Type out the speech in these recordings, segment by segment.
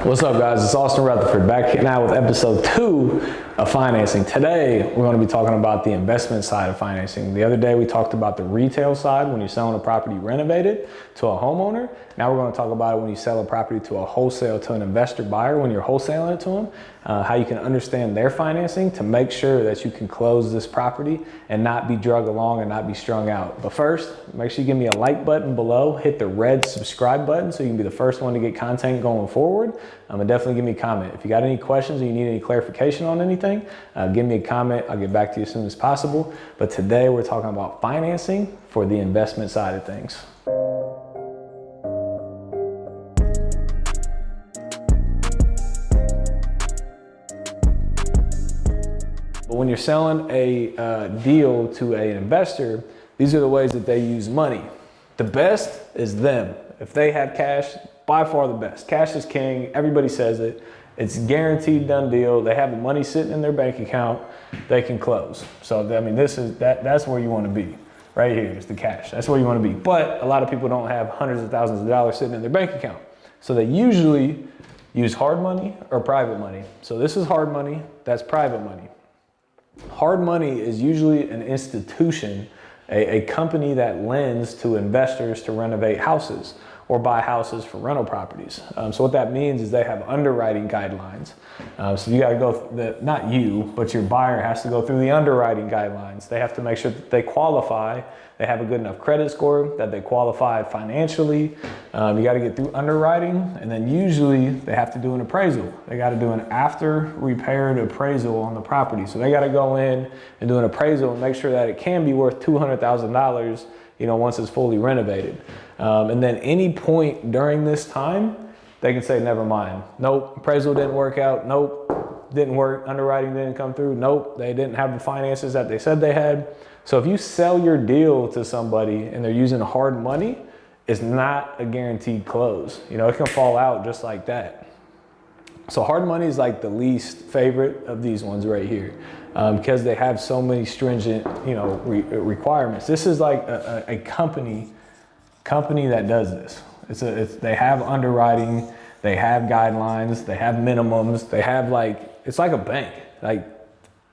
What's up, guys? It's Austin Rutherford back now with episode 2 of financing. Today, we're going to be talking about the investment side of financing. The other day, we talked about the retail side when you're selling a property renovated to a homeowner. Now we're going to talk about it when you sell a property to a wholesale, to an investor buyer, when you're wholesaling it to them, how you can understand their financing to make sure that you can close this property and not be drug along and not be strung out. But first, make sure you give me a like button below, hit the red subscribe button so you can be the first one to get content going forward. And definitely give me a comment. If you got any questions or you need any clarification on anything, give me a comment. I'll get back to you as soon as possible. But today we're talking about financing for the investment side of things. But when you're selling a deal to an investor, these are the ways that they use money. The best is them. If they have cash, by far the best. Cash is king. Everybody says it. It's guaranteed done deal. They have the money sitting in their bank account. They can close. So I mean, that's where you want to be. Right here is the cash. That's where you want to be. But a lot of people don't have hundreds of thousands of dollars sitting in their bank account. So they usually use hard money or private money. So this is hard money. That's private money. Hard money is usually an institution, a company that lends to investors to renovate houses or buy houses for rental properties. So what that means is they have underwriting guidelines. So you gotta go, not you, but your buyer has to go through the underwriting guidelines. They have to make sure that they qualify, they have a good enough credit score, that they qualify financially. You gotta get through underwriting, and then usually they have to do an appraisal. They gotta do an after repaired appraisal on the property. So they gotta go in and do an appraisal and make sure that it can be worth $200,000, once it's fully renovated. And then any point during this time, they can say, never mind. Nope, appraisal didn't work out. Nope, didn't work. Underwriting didn't come through. Nope, they didn't have the finances that they said they had. So if you sell your deal to somebody and they're using hard money, it's not a guaranteed close. It can fall out just like that. So hard money is like the least favorite of these ones right here, because they have so many stringent, requirements. This is like a company that does this. They have underwriting, they have guidelines, they have minimums, they have it's like a bank. Like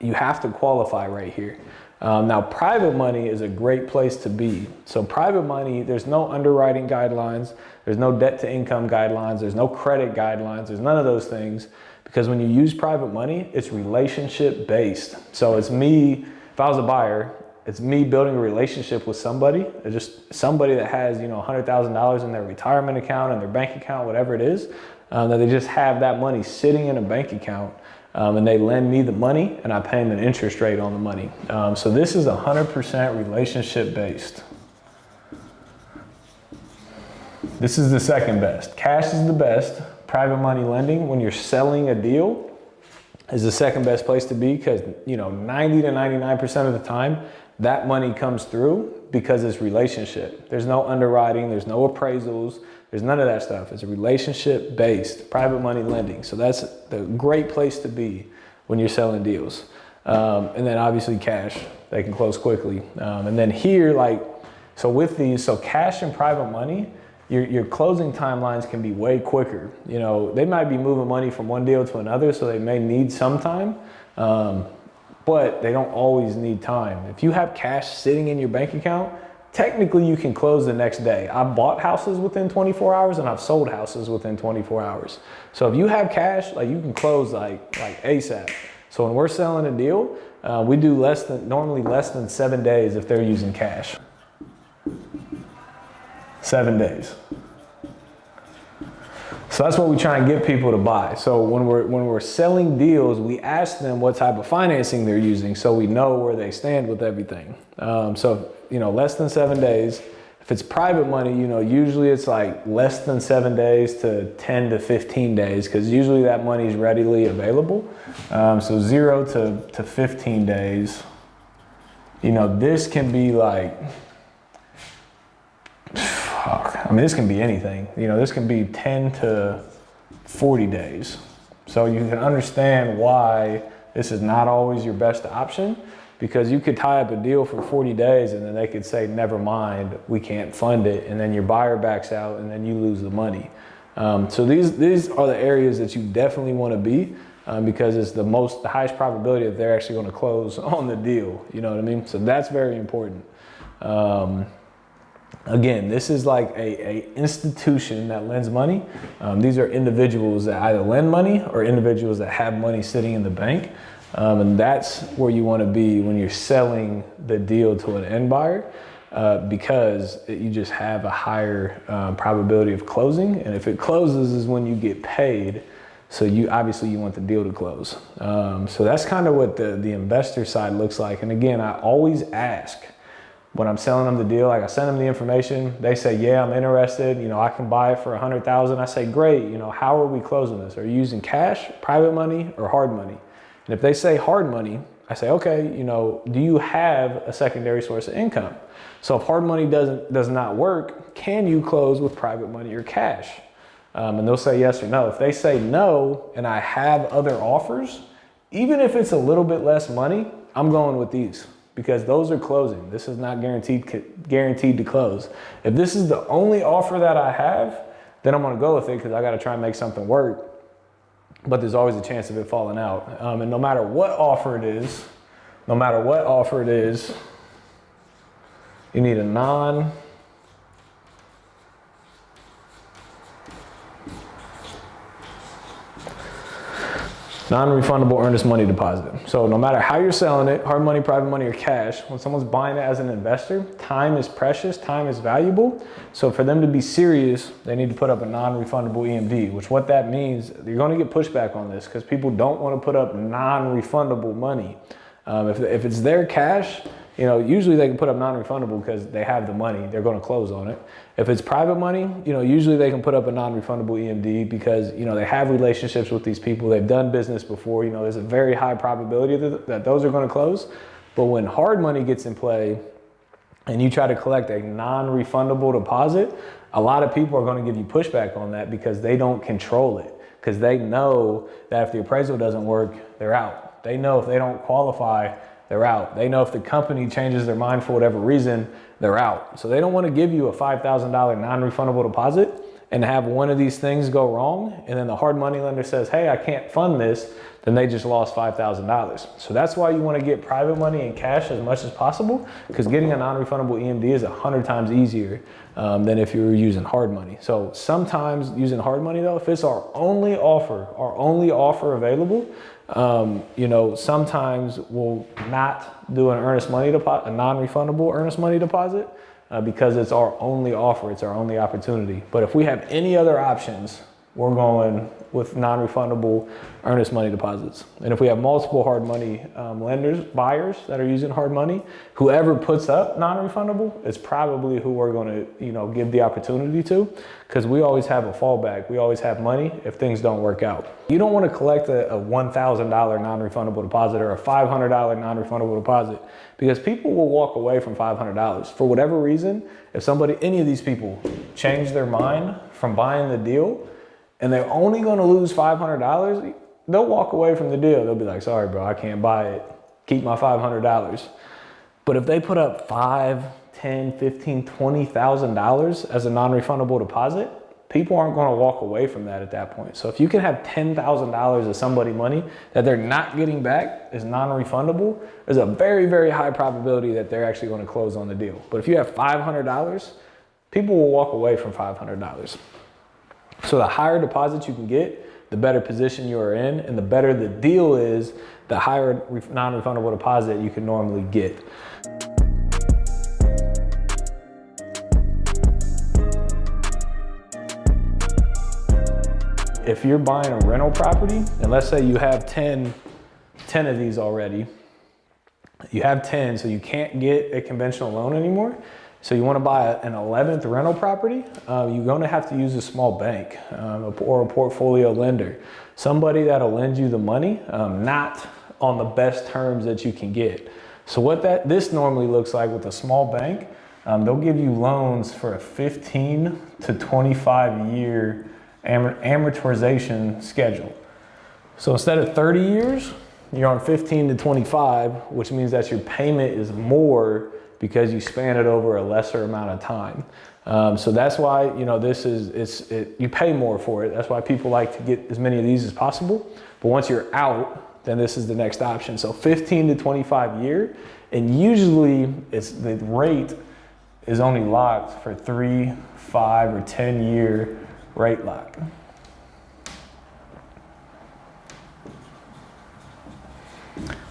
you have to qualify right here. Now private money is a great place to be. So private money, there's no underwriting guidelines, there's no debt to income guidelines, there's no credit guidelines, there's none of those things. Because when you use private money, it's relationship based. So it's me, if I was a buyer, it's me building a relationship with somebody, just somebody that has, $100,000 in their retirement account and their bank account, whatever it is, that they just have that money sitting in a bank account, and they lend me the money and I pay them an interest rate on the money. So this is 100% relationship based. This is the second best. Cash is the best. Private money lending, when you're selling a deal, is the second best place to be, because 90 to 99% of the time that money comes through because it's relationship. There's no underwriting, there's no appraisals, there's none of that stuff. It's a relationship based private money lending. So that's the great place to be when you're selling deals. And then obviously cash, they can close quickly. And then here, so with these, so cash and private money, your closing timelines can be way quicker. They might be moving money from one deal to another, so they may need some time, but they don't always need time. If you have cash sitting in your bank account, technically you can close the next day. I've bought houses within 24 hours and I've sold houses within 24 hours. So if you have cash, you can close like ASAP. So when we're selling a deal, we do normally less than 7 days if they're using cash. 7 days. So that's what we try and get people to buy. So when we're selling deals, we ask them what type of financing they're using so we know where they stand with everything. So less than 7 days. If it's private money, usually it's less than 7 days to 10 to 15 days, because usually that money is readily available. So 0 to 15 days. This can be this can be anything. This can be 10 to 40 days. So you can understand why this is not always your best option, because you could tie up a deal for 40 days and then they could say, never mind, we can't fund it. And then your buyer backs out and then you lose the money. So these are the areas that you definitely want to be, because it's the highest probability that they're actually going to close on the deal. You know what I mean? So that's very important. Again, this is like a institution that lends money. These are individuals that either lend money or individuals that have money sitting in the bank. And that's where you want to be when you're selling the deal to an end buyer, because you just have a higher probability of closing. And if it closes is when you get paid. So obviously you want the deal to close. So that's kind of what the investor side looks like. And again, I always ask, when I'm selling them the deal, like I send them the information, they say, yeah, I'm interested. You know, I can buy it for 100,000. I say, great. You know, how are we closing this? Are you using cash, private money, or hard money? And if they say hard money, I say, okay, you know, do you have a secondary source of income? So if hard money does not work, can you close with private money or cash? And they'll say yes or no. If they say no, and I have other offers, even if it's a little bit less money, I'm going with these, because those are closing. This is not guaranteed to close. If this is the only offer that I have, then I'm gonna go with it, because I gotta try and make something work. But there's always a chance of it falling out. And no matter what offer it is, you need a non-refundable earnest money deposit. So no matter how you're selling it, hard money, private money, or cash, when someone's buying it as an investor, time is precious, time is valuable. So for them to be serious, they need to put up a non-refundable EMD, which what that means, you're gonna get pushback on this, because people don't wanna put up non-refundable money. If it's their cash, you know, usually they can put up non-refundable because they have the money, they're gonna close on it. If it's private money, you know, usually they can put up a non-refundable EMD because, you know, they have relationships with these people, they've done business before, you know, there's a very high probability that those are gonna close. But when hard money gets in play and you try to collect a non-refundable deposit, a lot of people are gonna give you pushback on that because they don't control it, because they know that if the appraisal doesn't work, they're out. They know if they don't qualify, they're out. They know if the company changes their mind for whatever reason, they're out. So they don't want to give you a $5,000 non-refundable deposit and have one of these things go wrong, and then the hard money lender says, hey, I can't fund this, then they just lost $5,000. So that's why you want to get private money and cash as much as possible, because getting a non-refundable EMD is 100 times easier than if you were using hard money. So sometimes using hard money though, if it's our only offer available, you know, sometimes we'll not do an earnest money deposit, a non-refundable earnest money deposit, because it's our only offer, it's our only opportunity. But if we have any other options, we're going with non-refundable earnest money deposits. And if we have multiple hard money buyers that are using hard money, whoever puts up non-refundable is probably who we're going to, you know, give the opportunity to, because we always have a fallback. We always have money if things don't work out. You don't want to collect a $1,000 non-refundable deposit or a $500 non-refundable deposit, because people will walk away from $500 for whatever reason. If any of these people change their mind from buying the deal, and they're only gonna lose $500, they'll walk away from the deal. They'll be like, sorry, bro, I can't buy it. Keep my $500. But if they put up $5,000, $10,000, $15,000, $20,000 as a non-refundable deposit, people aren't gonna walk away from that at that point. So if you can have $10,000 of somebody's money that they're not getting back is non-refundable, there's a very, very high probability that they're actually gonna close on the deal. But if you have $500, people will walk away from $500. So the higher deposits you can get, the better position you are in, and the better the deal is, the higher non-refundable deposit you can normally get. If you're buying a rental property, and let's say you have 10 of these already, you have 10, so you can't get a conventional loan anymore. So you want to buy an 11th rental property, you're going to have to use a small bank or a portfolio lender. Somebody that'll lend you the money, not on the best terms that you can get. So what this normally looks like with a small bank, they'll give you loans for a 15 to 25 year amortization schedule. So instead of 30 years, you're on 15 to 25, which means that your payment is more because you span it over a lesser amount of time. So that's why, you know, you pay more for it. That's why people like to get as many of these as possible. But once you're out, then this is the next option. So 15 to 25 year, and usually the rate is only locked for 3, 5, or 10 year rate lock.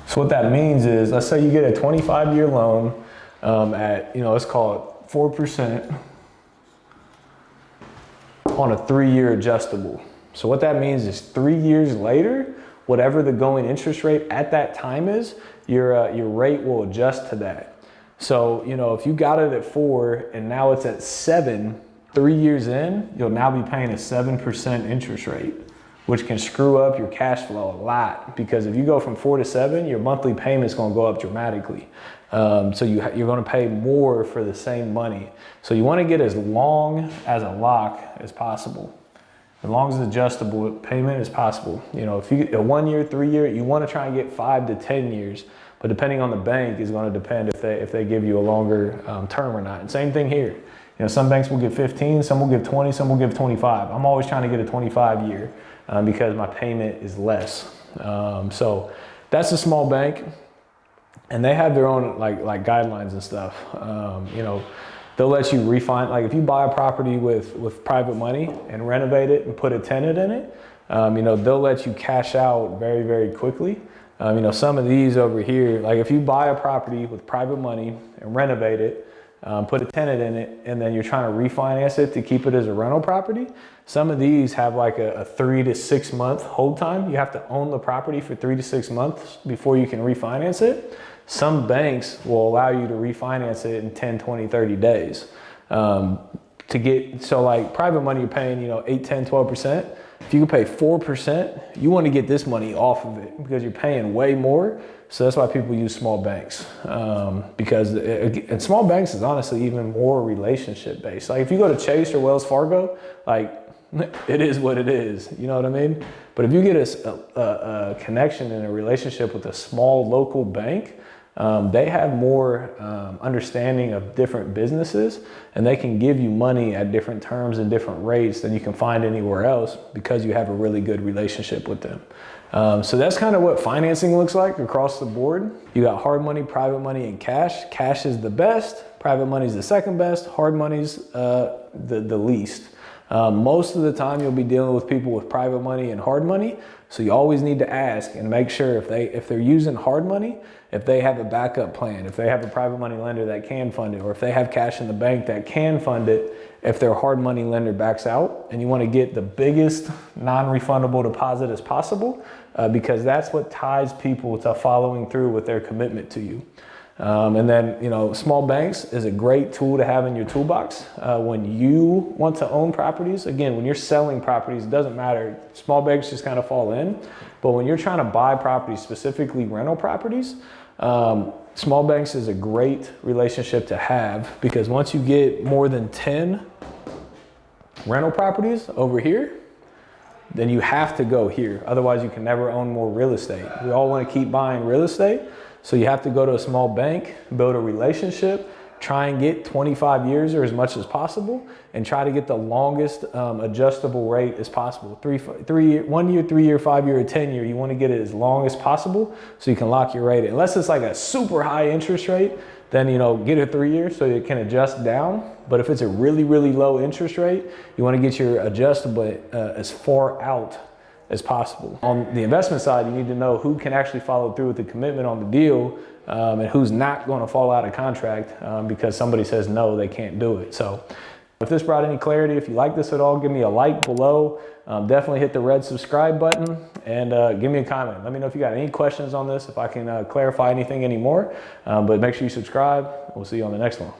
So what that means is, let's say you get a 25-year loan at, you know, let's call it 4% on a 3-year adjustable. So what that means is 3 years later, whatever the going interest rate at that time is, your rate will adjust to that. So, you know, if you got it at 4 and now it's at 7, 3 years in, you'll now be paying a 7% interest rate, which can screw up your cash flow a lot, because if you go from 4 to 7, your monthly payment's gonna go up dramatically. So you're gonna pay more for the same money. So you wanna get as long as a lock as possible. As long as it's adjustable payment as possible. You know, if you get a 1 year, 3 year, you wanna try and get 5 to 10 years, but depending on the bank is gonna depend if they give you a longer term or not. And same thing here. You know, some banks will give 15, some will give 20, some will give 25. I'm always trying to get a 25 year because my payment is less. So that's a small bank, and they have their own like guidelines and stuff. You know, they'll let you refinance. Like if you buy a property with private money and renovate it and put a tenant in it, you know, they'll let you cash out very, very quickly. You know, some of these over here, like if you buy a property with private money and renovate it, put a tenant in it, and then you're trying to refinance it to keep it as a rental property, some of these have like a 3 to 6 month hold time. You have to own the property for 3 to 6 months before you can refinance it. Some banks will allow you to refinance it in 10, 20, 30 days. So like private money, you're paying, you know, 8, 10, 12%. If you can pay 4%, you want to get this money off of it because you're paying way more. So that's why people use small banks, and small banks is honestly even more relationship based. Like if you go to Chase or Wells Fargo, like it is what it is, you know what I mean? But if you get a connection and a relationship with a small local bank, they have more understanding of different businesses, and they can give you money at different terms and different rates than you can find anywhere else because you have a really good relationship with them. So that's kind of what financing looks like across the board. You got hard money, private money, and cash. Cash is the best, private money is the second best, hard money's the least. Most of the time you'll be dealing with people with private money and hard money. So you always need to ask and make sure if they're using hard money, if they have a backup plan, if they have a private money lender that can fund it, or if they have cash in the bank that can fund it, if their hard money lender backs out. And you want to get the biggest non-refundable deposit as possible because that's what ties people to following through with their commitment to you. And then, you know, small banks is a great tool to have in your toolbox when you want to own properties. Again, when you're selling properties, it doesn't matter. Small banks just kind of fall in. But when you're trying to buy properties, specifically rental properties, small banks is a great relationship to have because once you get more than 10 rental properties over here, then you have to go here. Otherwise, you can never own more real estate. We all want to keep buying real estate. So you have to go to a small bank, build a relationship, try and get 25 years or as much as possible, and try to get the longest adjustable rate as possible. 1 year, 3 year, 5 year, or 10 year. You want to get it as long as possible so you can lock your rate. Unless it's like a super high interest rate, then, you know, get a 3 year so it can adjust down. But if it's a really, really low interest rate, you want to get your adjustable as far out as possible. On the investment side, you need to know who can actually follow through with the commitment on the deal and who's not going to fall out of contract because somebody says no, they can't do it. So if this brought any clarity, if you like this at all, give me a like below. Definitely hit the red subscribe button and give me a comment. Let me know if you got any questions on this, if I can clarify anything anymore. But make sure you subscribe. We'll see you on the next one.